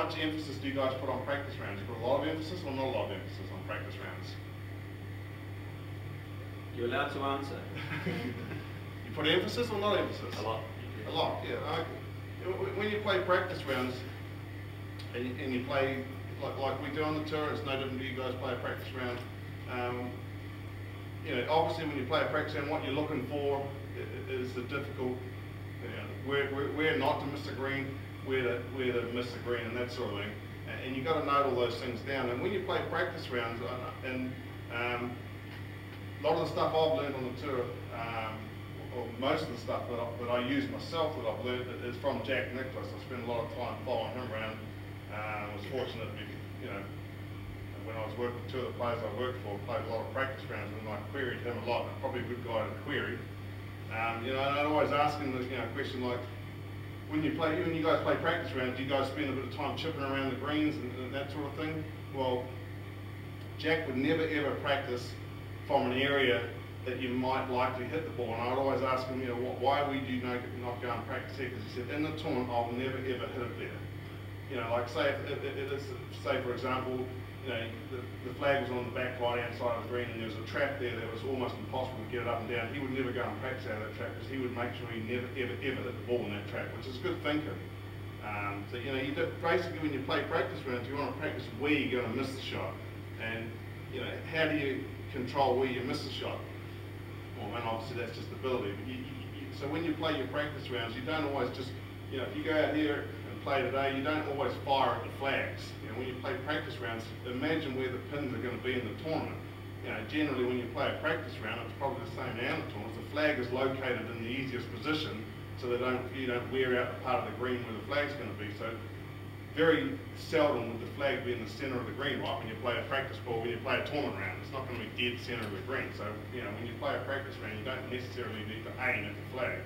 much emphasis do you guys put on practice rounds? You put a lot of emphasis or not a lot of emphasis on practice rounds? You're allowed to answer. You put emphasis or not emphasis? A lot. A lot, yeah. When you play practice rounds and you play like we do on the tour, it's no different to you guys play a practice round. You know, obviously when you play a practice round, what you're looking for is the difficult, where not to miss a green, where to miss a green, and that sort of thing. And you've got to note all those things down. And when you play practice rounds, and a lot of the stuff I've learned on the tour, or most of the stuff that I use myself that I've learned is from Jack Nicklaus. I spent a lot of time following him around. I was fortunate to be, when I was working with two of the players I worked for, played a lot of practice rounds, and I queried him a lot. Probably a good guy to query. And I'd always ask him the question like, when you guys play practice rounds, do you guys spend a bit of time chipping around the greens and that sort of thing? Well, Jack would never ever practice from an area that you might likely hit the ball, and I'd always ask him, why would you not go and practice here? Because he said, in the tournament, I'll never ever hit it there. Like say say for example, the flag was on the back right-hand side of the green, and there was a trap there that was almost impossible to get it up and down. He would never go and practice out of that trap because he would make sure he never ever hit the ball in that trap, which is good thinking. Basically when you play practice rounds, you want to practice where you're going to miss the shot, and how do you control where you miss the shot? Well, and obviously that's just ability. But so when you play your practice rounds, you don't always just, if you go out here and play today, you don't always fire at the flags. When you play practice rounds, imagine where the pins are going to be in the tournament. Generally when you play a practice round, it's probably the same now in the tournament. The flag is located in the easiest position, so you don't wear out the part of the green where the flag's going to be. So very seldom would the flag be in the center of the green, right? When you play a practice ball, when you play a tournament round, it's not going to be dead center of the green. So when you play a practice round, you don't necessarily need to aim at the flag.